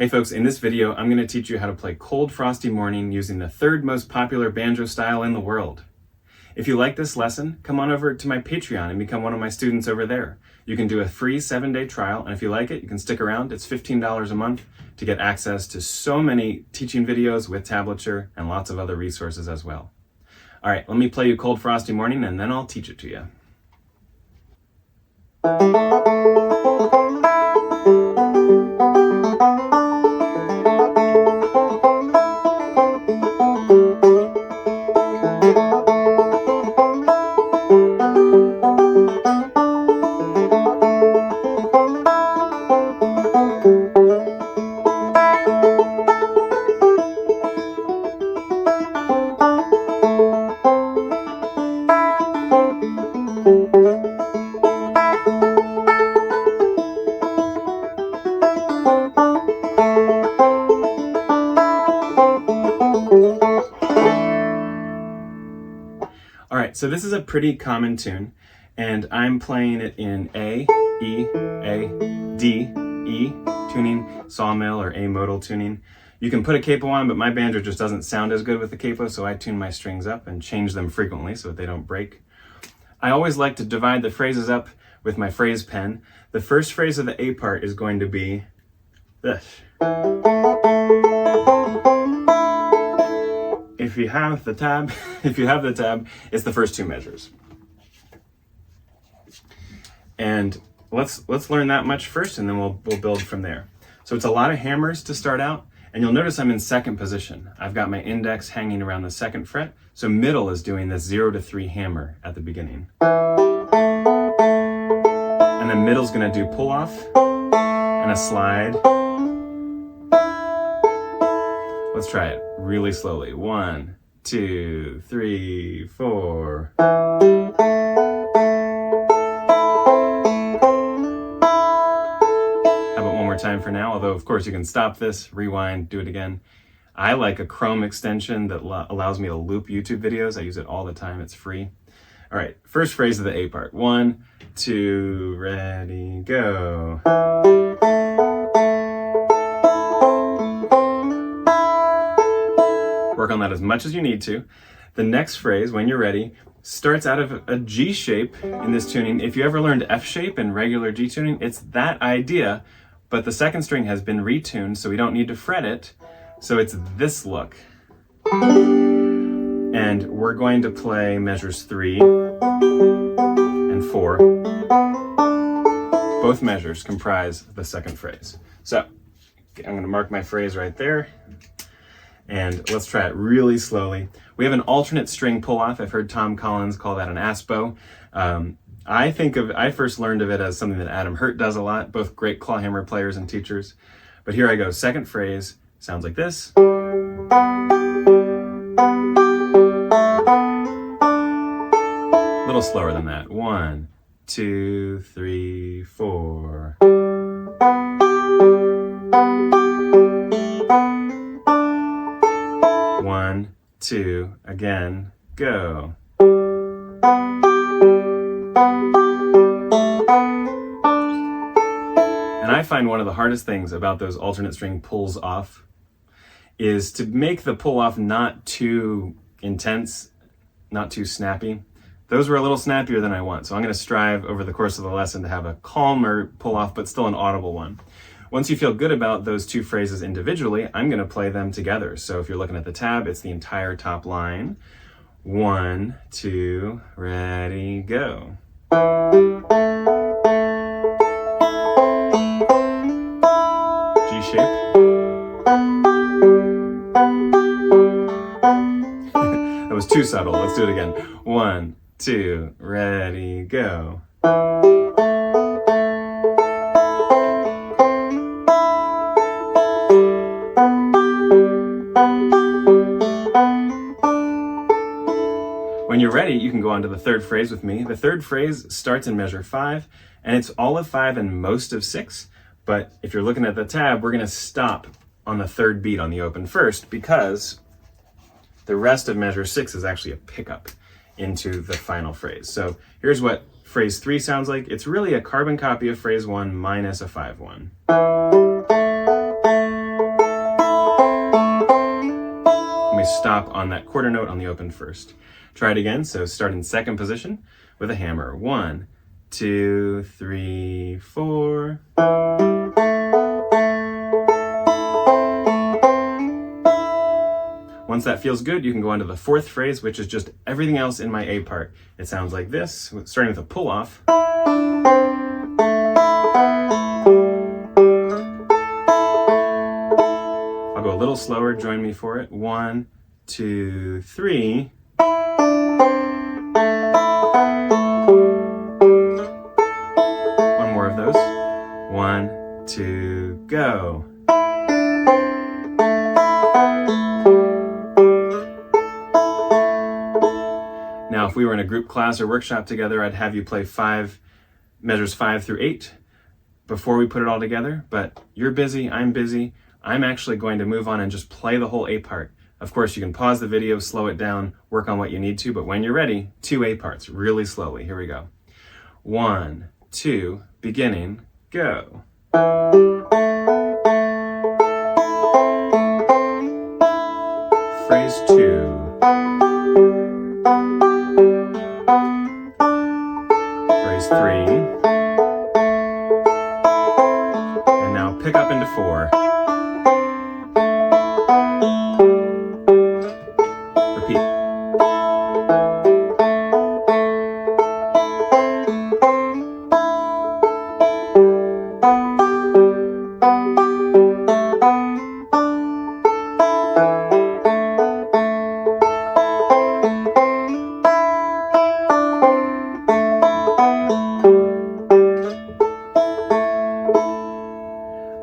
Hey folks, in this video, I'm going to teach you how to play Cold Frosty Morning using the third most popular banjo style in the world. If you like this lesson, come on over to my Patreon and become one of my students over there. You can do a free 7-day trial, and if you like it, you can stick around. It's $15 a month to get access to so many teaching videos with tablature and lots of other resources as well. All right, let me play you Cold Frosty Morning and then I'll teach it to you. All right, so this is a pretty common tune, and I'm playing it in A, E, A, D, E tuning, sawmill or A-modal tuning. You can put a capo on, but my banjo just doesn't sound as good with the capo, so I tune my strings up and change them frequently so that they don't break. I always like to divide the phrases up with my phrase pen. The first phrase of the A part is going to be this. If you have the tab, it's the first two measures. And let's learn that much first, and then we'll build from there. So it's a lot of hammers to start out, and you'll notice I'm in second position. I've got my index hanging around the second fret, so middle is doing this 0 to 3 hammer at the beginning. And then middle's gonna do pull off and a slide. Let's try it really slowly. 1, 2, 3, 4. How about one more time for now? Although, of course, you can stop this, rewind, do it again. I like a Chrome extension that allows me to loop YouTube videos. I use it all the time. It's free. All right, first phrase of the A part. 1, 2, ready, go. Work on that as much as you need to. The next phrase, when you're ready, starts out of a G shape in this tuning. If you ever learned F shape in regular G tuning, it's that idea, but the second string has been retuned, so we don't need to fret it. So it's this look. And we're going to play measures 3 and 4. Both measures comprise the second phrase. So I'm going to mark my phrase right there. And let's try it really slowly. We have an alternate string pull-off. I've heard Tom Collins call that an aspo. I first learned of it as something that Adam Hurt does a lot, both great clawhammer players and teachers. But here I go. Second phrase sounds like this. A little slower than that. 1, 2, 3, 4. 1, 2, again, go. And I find one of the hardest things about those alternate string pulls off is to make the pull off not too intense, not too snappy. Those were a little snappier than I want, so I'm going to strive over the course of the lesson to have a calmer pull off, but still an audible one. Once you feel good about those two phrases individually, I'm going to play them together. So if you're looking at the tab, it's the entire top line. 1, 2, ready, go. G shape. That was too subtle. Let's do it again. 1, 2, ready, go. When you're ready, you can go on to the third phrase with me. The third phrase starts in measure 5, and it's all of 5 and most of 6. But if you're looking at the tab, we're going to stop on the third beat on the open first, because the rest of measure 6 is actually a pickup into the final phrase. So here's what phrase 3 sounds like. It's really a carbon copy of phrase 1 minus a 5/1. stop on that quarter note on the open first. Try it again. So start in second position with a hammer. 1, 2, 3, 4. Once that feels good, you can go on to the fourth phrase, which is just everything else in my A part. It sounds like this, starting with a pull off. I'll go a little slower, join me for it. 1, 2, 3. One more of those. 1, 2, go. Now, if we were in a group class or workshop together, I'd have you play measures 5 through 8 before we put it all together, but you're busy, I'm busy. I'm actually going to move on and just play the whole A part. Of course, you can pause the video, slow it down, work on what you need to, but when you're ready, 2 A parts, really slowly. Here we go. 1, 2, beginning, go. Phrase 2. Phrase 3, and now pick up into 4. Repeat.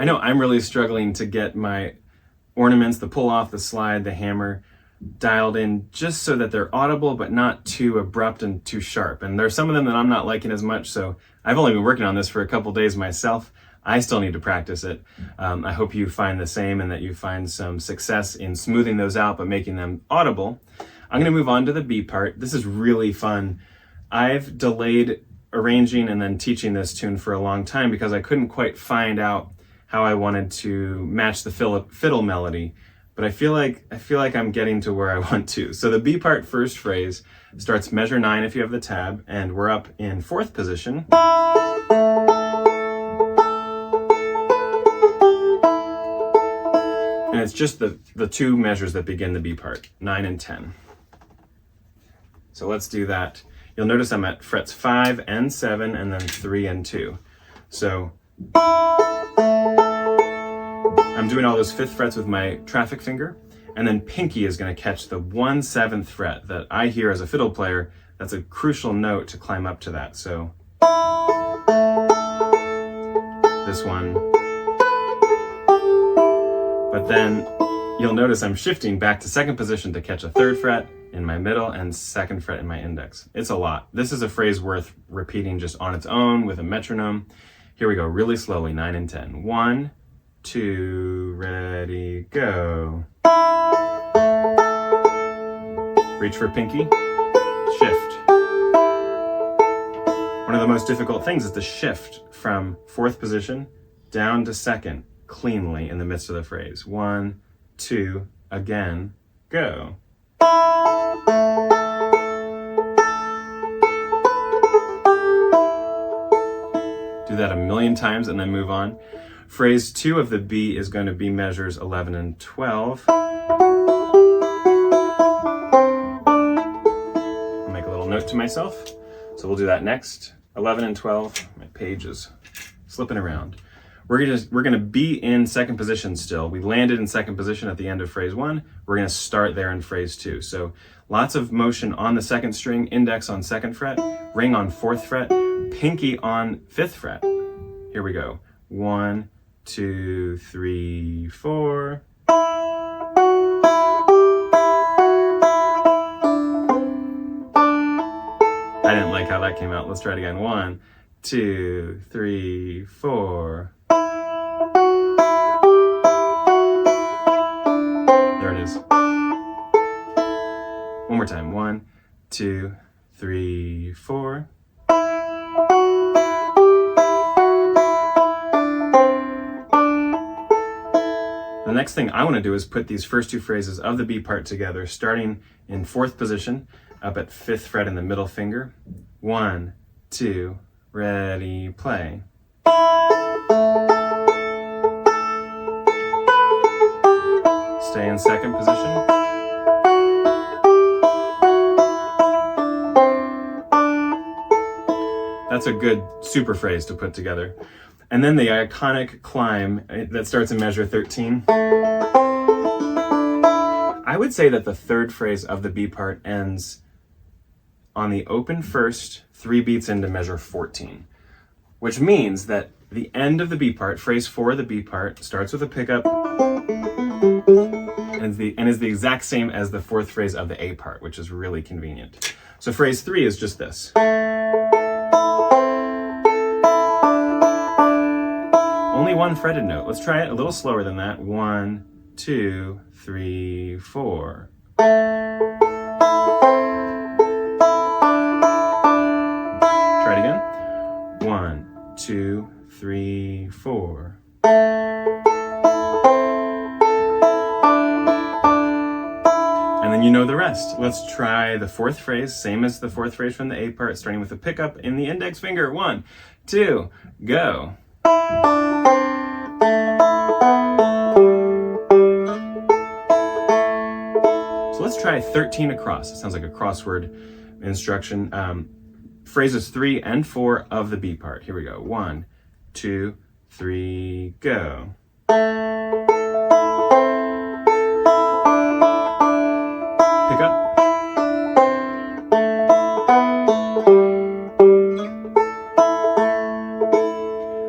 I know I'm really struggling to get my ornaments, the pull off, the slide, the hammer, dialed in just so that they're audible but not too abrupt and too sharp. And there's some of them that I'm not liking as much, so I've only been working on this for a couple days myself. I still need to practice it. I hope you find the same and that you find some success in smoothing those out but making them audible. I'm going to move on to the B part. This is really fun. I've delayed arranging and then teaching this tune for a long time because I couldn't quite find out how I wanted to match the fiddle melody, but I feel like I'm getting to where I want to. So the B part first phrase starts measure 9 if you have the tab, and we're up in 4th position. And it's just the 2 measures that begin the B part, 9 and 10. So let's do that. You'll notice I'm at frets 5 and 7 and then 3 and 2. So I'm doing all those 5th frets with my traffic finger, and then pinky is going to catch the 1/7 fret that I hear as a fiddle player. That's a crucial note to climb up to that. So this one. But then you'll notice I'm shifting back to 2nd position to catch a 3rd fret in my middle and 2nd fret in my index. It's a lot. This is a phrase worth repeating just on its own with a metronome. Here we go, really slowly, 9 and 10. 1, 2, ready, go. Reach for pinky, shift. One of the most difficult things is to shift from 4th position down to 2nd cleanly in the midst of the phrase. 1, 2, again, go. Do that a million times and then move on. Phrase 2 of the B is going to be measures 11 and 12. I'll make a little note to myself. So we'll do that next. 11 and 12. My page is slipping around. We're gonna be in 2nd position still. We landed in 2nd position at the end of phrase 1. We're gonna start there in phrase 2. So lots of motion on the 2nd string, index on 2nd fret, ring on 4th fret, pinky on 5th fret. Here we go. 1, 2, 3, 4. I didn't like how that came out. Let's try it again. 1, 2, 3, 4. There it is. One more time. 1, 2, 3, 4. The next thing I want to do is put these first two phrases of the B part together, starting in 4th position, up at 5th fret in the middle finger. 1, 2, ready, play. Stay in 2nd position. That's a good super phrase to put together. And then the iconic climb that starts in measure 13. I would say that the 3rd phrase of the B part ends on the open 1st, 3 beats into measure 14, which means that the end of the B part, phrase 4 of the B part, starts with a pickup and is the exact same as the 4th phrase of the A part, which is really convenient. So phrase 3 is just this. Only 1 fretted note. Let's try it a little slower than that. 1, 2, 3, 4. Try it again. 1, 2, 3, 4. And then you know the rest. Let's try the 4th phrase, same as the 4th phrase from the A part, starting with a pickup in the index finger. 1, 2, go. So let's try 13 across. It sounds like a crossword instruction. Phrases 3 and 4 of the B part. Here we go. 1, 2, 3, go. Pick up.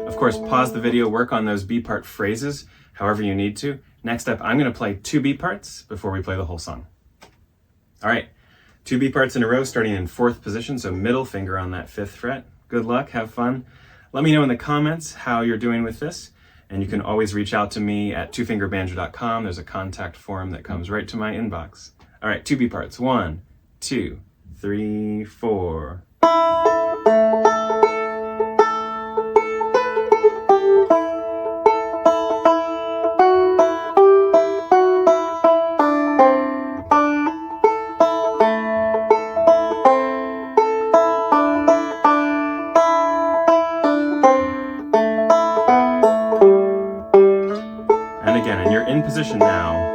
Of course, pause the video, work on those B part phrases however you need to. Next up, I'm going to play 2 B parts before we play the whole song. All right, 2 B parts in a row, starting in 4th position, so middle finger on that 5th fret. Good luck, have fun. Let me know in the comments how you're doing with this, and you can always reach out to me at twofingerbanjo.com. There's a contact form that comes right to my inbox. All right, 2 B parts. 1, 2, 3, 4. And again, and you're in position now.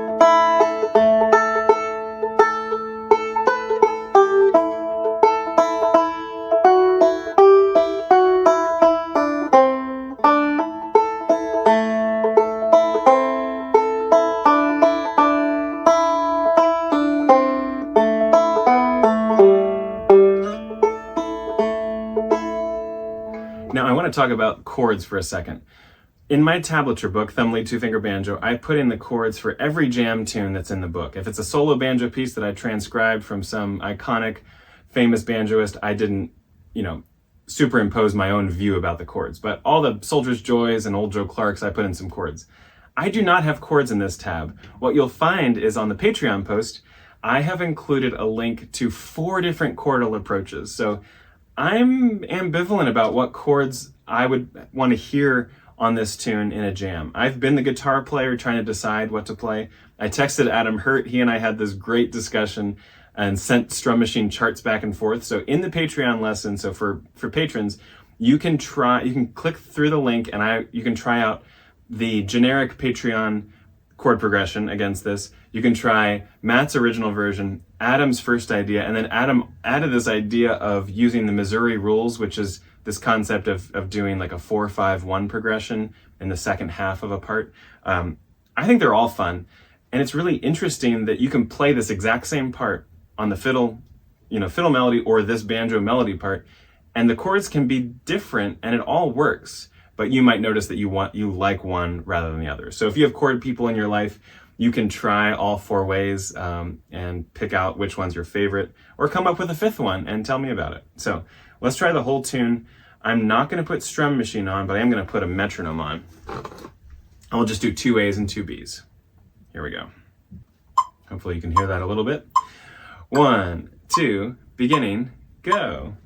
Now I want to talk about chords for a second. In my tablature book, Thumb Lead 2-Finger Banjo, I put in the chords for every jam tune that's in the book. If it's a solo banjo piece that I transcribed from some iconic, famous banjoist, I didn't, superimpose my own view about the chords. But all the Soldier's Joys and Old Joe Clarks, I put in some chords. I do not have chords in this tab. What you'll find is on the Patreon post, I have included a link to 4 different chordal approaches. So I'm ambivalent about what chords I would want to hear on this tune in a jam. I've been the guitar player trying to decide what to play. I texted Adam Hurt. He and I had this great discussion and sent Strum Machine charts back and forth. So in the Patreon lesson, so for patrons, you can click through the link and you can try out the generic Patreon chord progression against this. You can try Matt's original version, Adam's first idea, and then Adam added this idea of using the Missouri rules, which is this concept of doing like a 4-5-1 progression in the second half of a part. I think they're all fun. And it's really interesting that you can play this exact same part on the fiddle melody or this banjo melody part, and the chords can be different and it all works. But you might notice that you like one rather than the other. So if you have chord people in your life, you can try all 4 ways and pick out which one's your favorite, or come up with a 5th one and tell me about it. So let's try the whole tune. I'm not going to put Strum Machine on, but I am going to put a metronome on. I'll just do 2 A's and 2 B's. Here we go. Hopefully you can hear that a little bit. 1, 2, beginning, go.